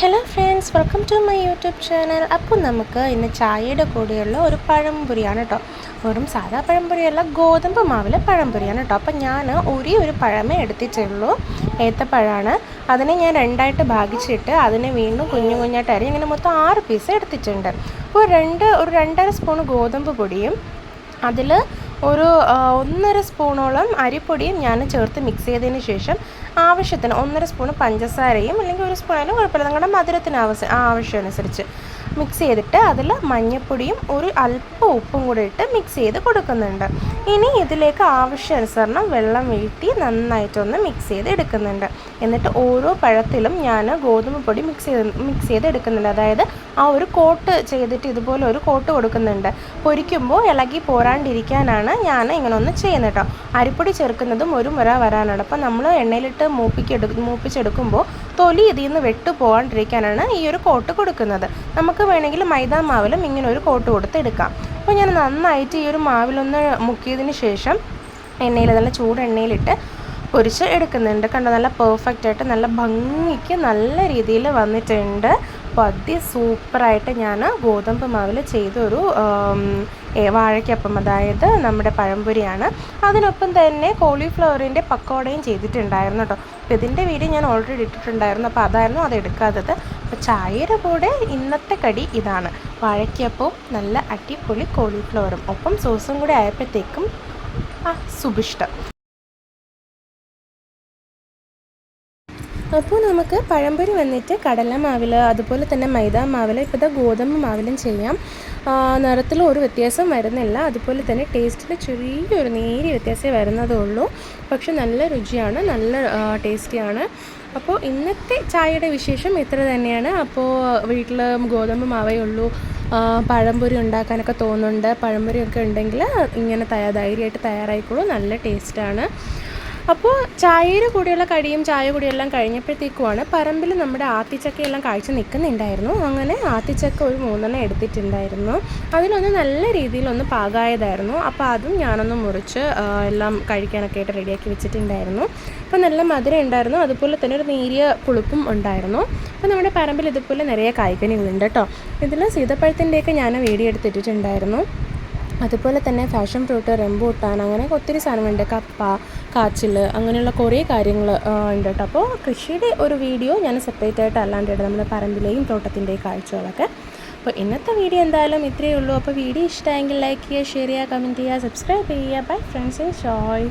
Hello friends, welcome to my YouTube channel. അപ്പോൾ നമുക്ക് ഇന്ന് ചായയുടെ കൂടെയുള്ള ഒരു പഴംപൊരിയാണ് കേട്ടോ. വെറും സാധാ പഴംപൊരിയല്ല, ഗോതമ്പ് മാവിലെ പഴംപൊരിയാണ് കേട്ടോ. അപ്പോൾ ഞാൻ ഒരേ ഒരു പഴമേ എടുത്തിട്ടുള്ളൂ, ഏത്തപ്പഴമാണ്. അതിനെ ഞാൻ രണ്ടായിട്ട് ഭാഗിച്ചിട്ട് അതിനെ വീണ്ടും കുഞ്ഞു കുഞ്ഞായിട്ട് അരിഞ്ഞ് ഇങ്ങനെ മൊത്തം 6 പീസ് എടുത്തിട്ടുണ്ട്. അപ്പോൾ ഒരു 2.5 സ്പൂൺ ഗോതമ്പ് പൊടിയും അതിൽ ഒരു 1.5 സ്പൂണോളം അരിപ്പൊടിയും ഞാൻ ചേർത്ത് മിക്സ് ചെയ്തതിന് ശേഷം ആവശ്യത്തിന് 1.5 സ്പൂൺ പഞ്ചസാരയും അല്ലെങ്കിൽ 1 സ്പൂണായാലും കുഴപ്പമില്ല, നിങ്ങളുടെ മധുരത്തിന് ആവശ്യമനുസരിച്ച് മിക്സ് ചെയ്തിട്ട് അതിൽ മഞ്ഞൾപ്പൊടിയും ഒരു അല്പം ഉപ്പും കൂടെ ഇട്ട് മിക്സ് ചെയ്ത് കൊടുക്കുന്നുണ്ട്. ഇനി ഇതിലേക്ക് ആവശ്യാനുസരണം വെള്ളം വീഴ്ത്തി നന്നായിട്ടൊന്ന് മിക്സ് ചെയ്ത് എടുക്കുന്നുണ്ട്. എന്നിട്ട് ഓരോ പഴത്തിലും ഞാൻ ഗോതമ്പ് പൊടി മിക്സ് ചെയ്ത് എടുക്കുന്നുണ്ട്. അതായത് ആ ഒരു കോട്ട് ചെയ്തിട്ട് ഇതുപോലെ ഒരു കോട്ട് കൊടുക്കുന്നുണ്ട്. പൊരിക്കുമ്പോൾ ഇളകി പോരാണ്ടിരിക്കാനാണ് ഞാൻ ഇങ്ങനെ ഒന്ന് ചെയ്യുന്നത് കേട്ടോ. അരിപ്പൊടി ചേർക്കുന്നതും ഒരു മുര വരാനാണ്. അപ്പം നമ്മൾ എണ്ണയിലിട്ട് മൂപ്പിച്ചെടുക്കുമ്പോൾ തൊലി ഇതിൽ നിന്ന് വെട്ടു പോകാണ്ടിരിക്കാനാണ് ഈ ഒരു കോട്ട് കൊടുക്കുന്നത്. നമുക്ക് വേണമെങ്കിൽ മൈദാ മാവിലും ഇങ്ങനെ ഒരു കോട്ട് കൊടുത്ത് എടുക്കാം. അപ്പോൾ ഞാൻ നന്നായിട്ട് ഈ ഒരു മാവിലൊന്ന് മുക്കിയതിന് ശേഷം നല്ല ചൂടെണ്ണയിലിട്ട് പൊരിച്ച് എടുക്കുന്നുണ്ട്. കണ്ടോ, നല്ല പെർഫെക്റ്റായിട്ട് നല്ല ഭംഗിക്ക് നല്ല രീതിയിൽ വന്നിട്ടുണ്ട്. അപ്പോൾ സൂപ്പറായിട്ട് ഞാൻ ഗോതമ്പ് മാവിൽ ചെയ്തൊരു വാഴയ്ക്കപ്പം, അതായത് നമ്മുടെ പഴംപൊരിയാണ്. അതിനൊപ്പം തന്നെ കോളിഫ്ലവറിൻ്റെ പക്കോടയും ചെയ്തിട്ടുണ്ടായിരുന്നു കേട്ടോ. അപ്പോൾ ഇതിൻ്റെ വീഡിയോ ഞാൻ ഓൾറെഡി ഇട്ടിട്ടുണ്ടായിരുന്നു, അപ്പോൾ അതായിരുന്നു അത് എടുക്കാത്തത്. അപ്പോൾ ചായയുടെ കൂടെ ഇന്നത്തെ കടി ഇതാണ്, വാഴയ്ക്കപ്പവും നല്ല അടിപൊളി കോളിഫ്ലവറും, ഒപ്പം സോസും കൂടെ ആയപ്പോഴത്തേക്കും സുഭിഷ്ടം. അപ്പോൾ നമുക്ക് പഴംപൊരി വന്നിട്ട് കടലമാവിൽ, അതുപോലെ തന്നെ മൈദാ മാവിൽ, ഇപ്പോൾ ഗോതമ്പ് മാവിലും ചെയ്യാം. നിറത്തിൽ ഒരു വ്യത്യാസം വരുന്നില്ല, അതുപോലെ തന്നെ ടേസ്റ്റിൽ ചെറിയൊരു നേരിയ വ്യത്യാസമേ വരുന്നതുള്ളൂ. പക്ഷെ നല്ല രുചിയാണ്, നല്ല ടേസ്റ്റിയാണ്. അപ്പോൾ ഇന്നത്തെ ചായയുടെ വിശേഷം ഇത്ര തന്നെയാണ്. അപ്പോൾ വീട്ടിൽ ഗോതമ്പ് മാവേ ഉള്ളൂ, പഴംപൊരി ഉണ്ടാക്കാനൊക്കെ തോന്നുന്നുണ്ട്. പഴംപൊരിയൊക്കെ ഉണ്ടെങ്കിൽ ഇങ്ങനെ ധൈര്യമായിട്ട് തയ്യാറായിക്കോളൂ, നല്ല ടേസ്റ്റാണ്. അപ്പോൾ ചായയുടെ കൂടെയുള്ള കടിയും ചായ കൂടിയെല്ലാം കഴിഞ്ഞപ്പോഴത്തേക്കുമാണ് പറമ്പിൽ നമ്മുടെ ആത്തിച്ചക്കയെല്ലാം കാഴ്ച നിൽക്കുന്നുണ്ടായിരുന്നു. അങ്ങനെ ആത്തിച്ചക്ക ഒരു 3 എടുത്തിട്ടുണ്ടായിരുന്നു. അതിലൊന്ന് നല്ല രീതിയിലൊന്ന് പാകമായതായിരുന്നു. അപ്പോൾ അതും ഞാനൊന്ന് മുറിച്ച് എല്ലാം കഴിക്കാനൊക്കെ ആയിട്ട് റെഡിയാക്കി വെച്ചിട്ടുണ്ടായിരുന്നു. അപ്പോൾ നല്ല മധുരം ഉണ്ടായിരുന്നു, അതുപോലെ തന്നെ ഒരു നേരിയ പുളിപ്പും ഉണ്ടായിരുന്നു. അപ്പോൾ നമ്മുടെ പറമ്പിൽ ഇതുപോലെ നിറയെ കായ്കനികളുണ്ട് കേട്ടോ. ഇതിൽ സീതപ്പഴത്തിൻ്റെയൊക്കെ ഞാൻ വീഡിയോ എടുത്തിട്ടുണ്ടായിരുന്നു. അതുപോലെ തന്നെ ഫാഷൻ ഫ്രൂട്ട്, റംബൂട്ടാൻ, അങ്ങനെ ഒത്തിരി സാധനങ്ങളുണ്ട്, കപ്പ, കാച്ചിൽ, അങ്ങനെയുള്ള കുറേ കാര്യങ്ങൾ ഉണ്ട് കേട്ടോ. അപ്പോൾ കൃഷിയുടെ ഒരു വീഡിയോ ഞാൻ സെപ്പറേറ്റ് ആയിട്ട് അല്ലാണ്ട് നമ്മുടെ പറമ്പിലെയും തോട്ടത്തിൻ്റെയും കാഴ്ചകളൊക്കെ. അപ്പോൾ ഇന്നത്തെ വീഡിയോ എന്തായാലും ഇത്രയേ ഉള്ളൂ. അപ്പോൾ വീഡിയോ ഇഷ്ടമായെങ്കിൽ ലൈക്ക് ചെയ്യുക, ഷെയർ ചെയ്യുക, കമൻറ്റ് ചെയ്യുക, സബ്സ്ക്രൈബ് ചെയ്യുക. Bye friends, enjoy.